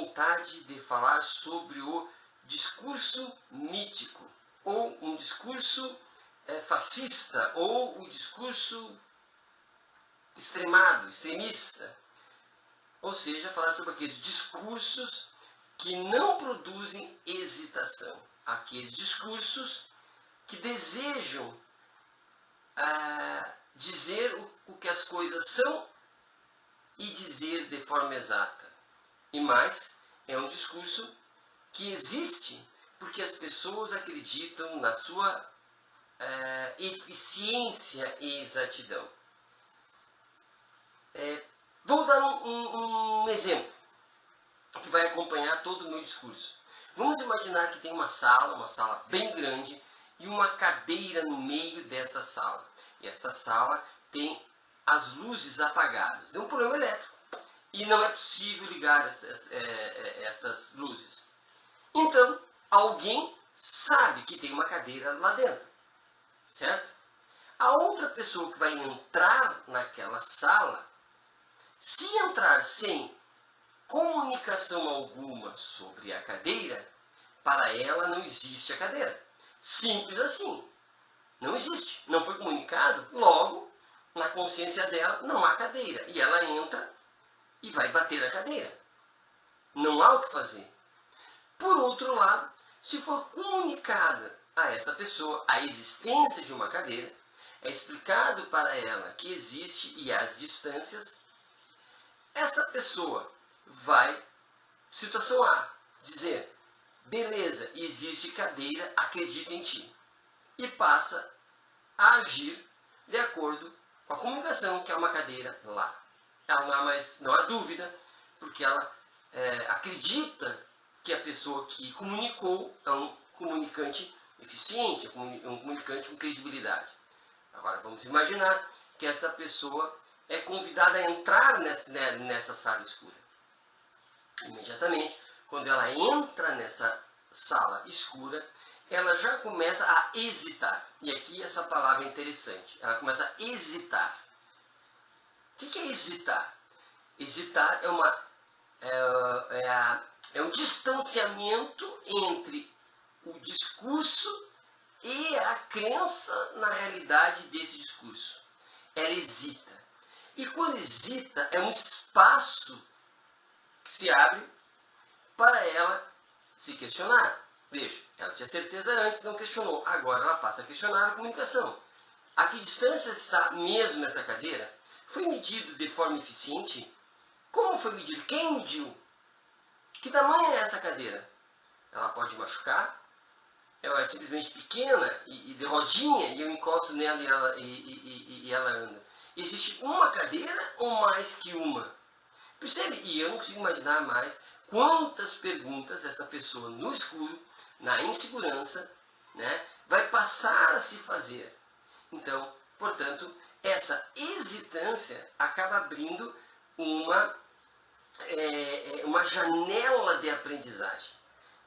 vontade de falar sobre o discurso mítico, ou um discurso fascista, ou o discurso extremista. Ou seja, falar sobre aqueles discursos que não produzem hesitação, aqueles discursos que desejam dizer o que as coisas são e dizer de forma exata. E mais, é um discurso que existe porque as pessoas acreditam na sua eficiência e exatidão. Vou dar um exemplo que vai acompanhar todo o meu discurso. Vamos imaginar que tem uma sala bem grande, e uma cadeira no meio dessa sala. E esta sala tem as luzes apagadas. Tem um problema elétrico e não é possível ligar essas luzes. Então, alguém sabe que tem uma cadeira lá dentro, certo? A outra pessoa que vai entrar naquela sala, se entrar sem comunicação alguma sobre a cadeira, para ela não existe a cadeira. Simples assim. Não existe. Não foi comunicado, logo, na consciência dela, não há cadeira. E ela entra e vai bater na cadeira. Não há o que fazer. Por outro lado, se for comunicada a essa pessoa a existência de uma cadeira, é explicado para ela que existe e as distâncias, essa pessoa vai, situação A, dizer: beleza, existe cadeira, acredita em ti. E passa a agir de acordo com a comunicação que há uma cadeira lá. Ela não há dúvida, porque ela acredita que a pessoa que comunicou é um comunicante eficiente, é um comunicante com credibilidade. Agora vamos imaginar que esta pessoa é convidada a entrar nessa sala escura. Imediatamente, quando ela entra nessa sala escura, ela já começa a hesitar. E aqui essa palavra é interessante. Ela começa a hesitar. O que é hesitar? Hesitar é um distanciamento entre o discurso e a crença na realidade desse discurso. Ela hesita. E quando hesita, é um espaço que se abre para ela se questionar. Veja, ela tinha certeza antes, não questionou. Agora ela passa a questionar a comunicação. A que distância está mesmo essa cadeira? Foi medido de forma eficiente? Como foi medido? Quem mediu? Que tamanho é essa cadeira? Ela pode machucar? Ela é simplesmente pequena e de rodinha e eu encosto nela e ela anda. Existe uma cadeira ou mais que uma? Percebe? E eu não consigo imaginar mais quantas perguntas essa pessoa no escuro, na insegurança, vai passar a se fazer. Então, portanto, essa hesitância acaba abrindo uma janela de aprendizagem.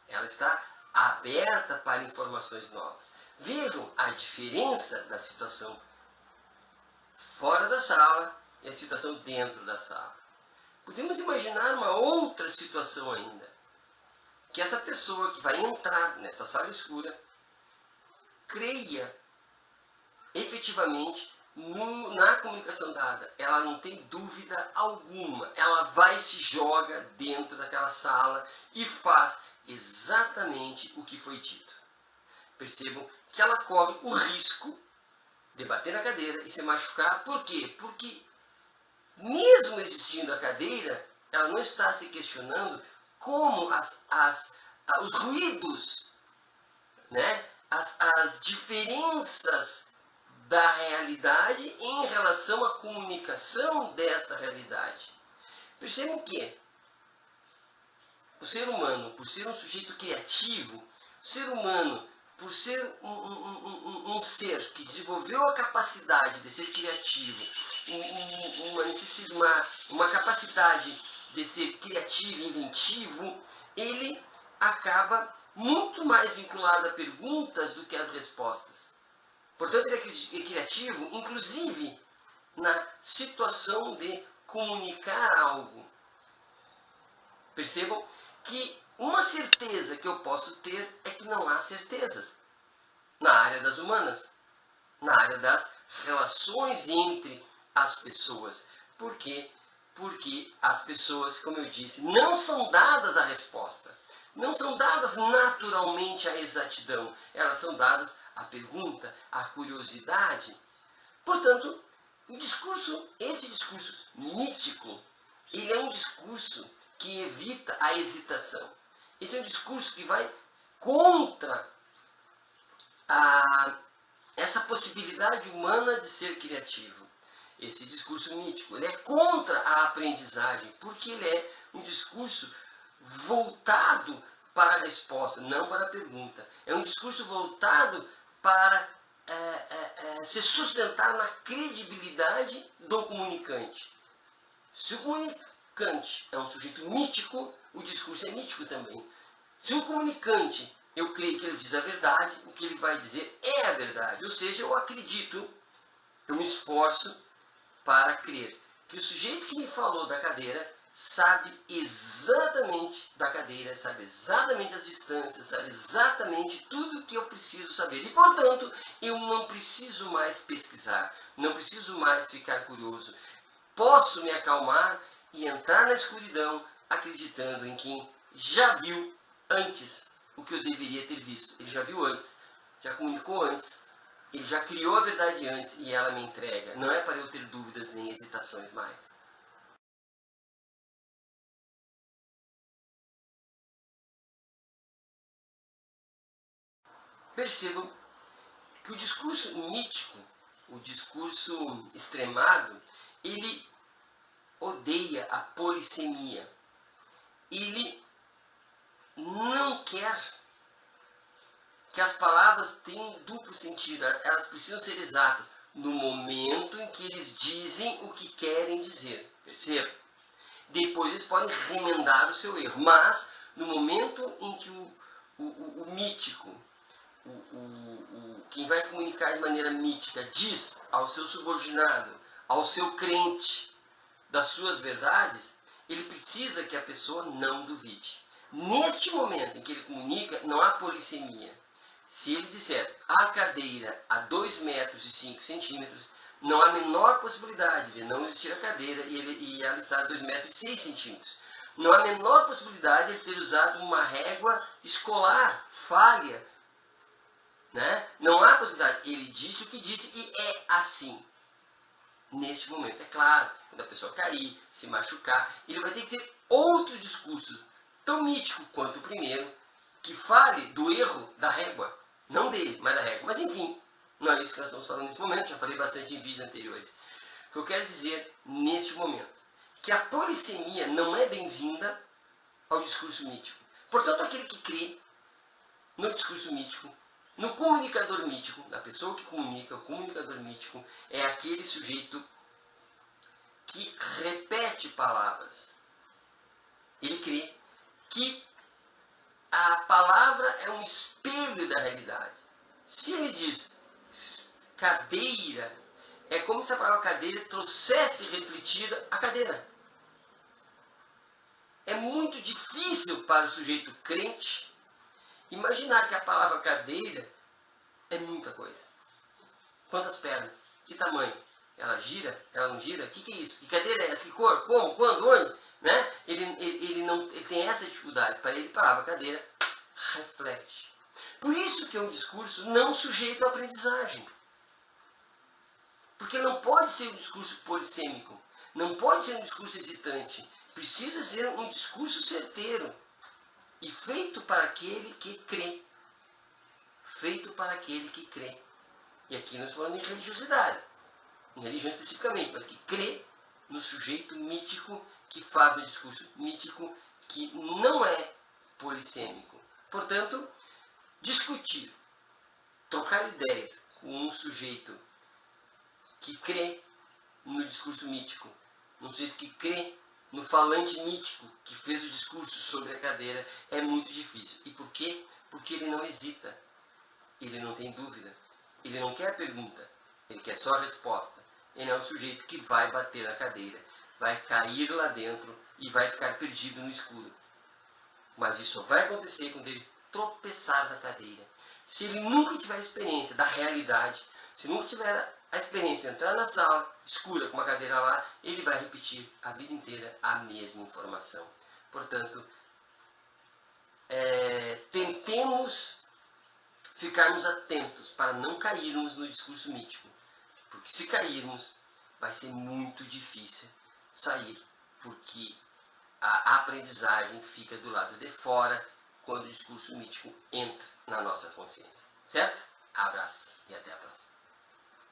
Ela está aberta para informações novas. Vejam a diferença da situação fora da sala e a situação dentro da sala. Podemos imaginar uma outra situação ainda. Que essa pessoa que vai entrar nessa sala escura creia efetivamente na comunicação dada. Ela não tem dúvida alguma. Ela vai e se joga dentro daquela sala e faz exatamente o que foi dito. Percebam que ela corre o risco de bater na cadeira e se machucar. Por quê? Porque mesmo existindo a cadeira, ela não está se questionando como os ruídos, as diferenças da realidade em relação à comunicação desta realidade. Percebem que o ser humano, por ser um sujeito criativo, o ser humano, por ser um ser que desenvolveu a capacidade de ser criativo, uma capacidade de ser criativo e inventivo, ele acaba muito mais vinculado a perguntas do que às respostas. Portanto, ele é criativo, inclusive na situação de comunicar algo. Percebam que uma certeza que eu posso ter é que não há certezas na área das humanas, na área das relações entre as pessoas. Por quê? Porque as pessoas, como eu disse, não são dadas a resposta. Não são dadas naturalmente à exatidão. Elas são dadas à pergunta, à curiosidade. Portanto, esse discurso mítico, ele é um discurso que evita a hesitação. Esse é um discurso que vai contra essa possibilidade humana de ser criativo. Esse discurso mítico, ele é contra a aprendizagem, porque ele é um discurso voltado para a resposta, não para a pergunta. É um discurso voltado para se sustentar na credibilidade do comunicante. Se o comunicante é um sujeito mítico, o discurso é mítico também. Se o comunicante, eu creio que ele diz a verdade, o que ele vai dizer é a verdade. Ou seja, eu acredito, eu me esforço para crer que o sujeito que me falou da cadeira sabe exatamente da cadeira, sabe exatamente as distâncias, sabe exatamente tudo o que eu preciso saber. E, portanto, eu não preciso mais pesquisar, não preciso mais ficar curioso. Posso me acalmar e entrar na escuridão acreditando em quem já viu antes o que eu deveria ter visto. Ele já viu antes, já comunicou antes, ele já criou a verdade antes e ela me entrega. Não é para eu ter dúvidas nem hesitações mais. Percebam que o discurso mítico, o discurso extremado, ele odeia a polissemia. Ele não quer que as palavras tenham duplo sentido, elas precisam ser exatas no momento em que eles dizem o que querem dizer, perceba? Depois eles podem remendar o seu erro, mas no momento em que o mítico, quem vai comunicar de maneira mítica, diz ao seu subordinado, ao seu crente, das suas verdades, ele precisa que a pessoa não duvide. Neste momento em que ele comunica, não há polissemia. Se ele disser a cadeira a 2 metros e 5 centímetros, não há a menor possibilidade de não existir a cadeira e ela estar a 2 metros e 6 centímetros. Não há a menor possibilidade de ele ter usado uma régua escolar, falha. Né? Não há possibilidade. Ele disse o que disse e é assim. Neste momento, é claro, quando a pessoa cair, se machucar, ele vai ter que ter outro discurso, tão mítico quanto o primeiro, que fale do erro da régua. Não dele, mas da régua. Mas enfim, não é isso que nós estamos falando nesse momento, já falei bastante em vídeos anteriores. O que eu quero dizer neste momento, que a polissemia não é bem-vinda ao discurso mítico. Portanto, aquele que crê no discurso mítico, no comunicador mítico, na pessoa que comunica, o comunicador mítico, é aquele sujeito que repete palavras. Ele crê que a palavra é um espelho da realidade. Se ele diz cadeira, é como se a palavra cadeira trouxesse refletida a cadeira. É muito difícil para o sujeito crente imaginar que a palavra cadeira é muita coisa. Quantas pernas? Que tamanho? Ela gira? Ela não gira? O que é isso? Que cadeira é essa? Que cor? Como? Quando? Onde? Né? Ele tem essa dificuldade. Para ele, a palavra cadeira reflete. Por isso que é um discurso não sujeito à aprendizagem. Porque não pode ser um discurso polissêmico. Não pode ser um discurso hesitante. Precisa ser um discurso certeiro. E feito para aquele que crê. Feito para aquele que crê. E aqui nós estamos falando em religiosidade. Em religião especificamente. Mas que crê no sujeito mítico que faz o discurso mítico que não é polissêmico. Portanto, discutir, trocar ideias com um sujeito que crê no discurso mítico, um sujeito que crê no falante mítico que fez o discurso sobre a cadeira, é muito difícil. E por quê? Porque ele não hesita, ele não tem dúvida, ele não quer a pergunta, ele quer só a resposta. Ele é um sujeito que vai bater na cadeira, vai cair lá dentro e vai ficar perdido no escuro. Mas isso só vai acontecer quando ele tropeçar na cadeira. Se ele nunca tiver experiência da realidade, se nunca tiver a experiência de entrar na sala escura com uma cadeira lá, ele vai repetir a vida inteira a mesma informação. Portanto, tentemos ficarmos atentos para não cairmos no discurso mítico. Porque se cairmos, vai ser muito difícil sair, porque a aprendizagem fica do lado de fora quando o discurso mítico entra na nossa consciência. Certo? Abraço e até a próxima.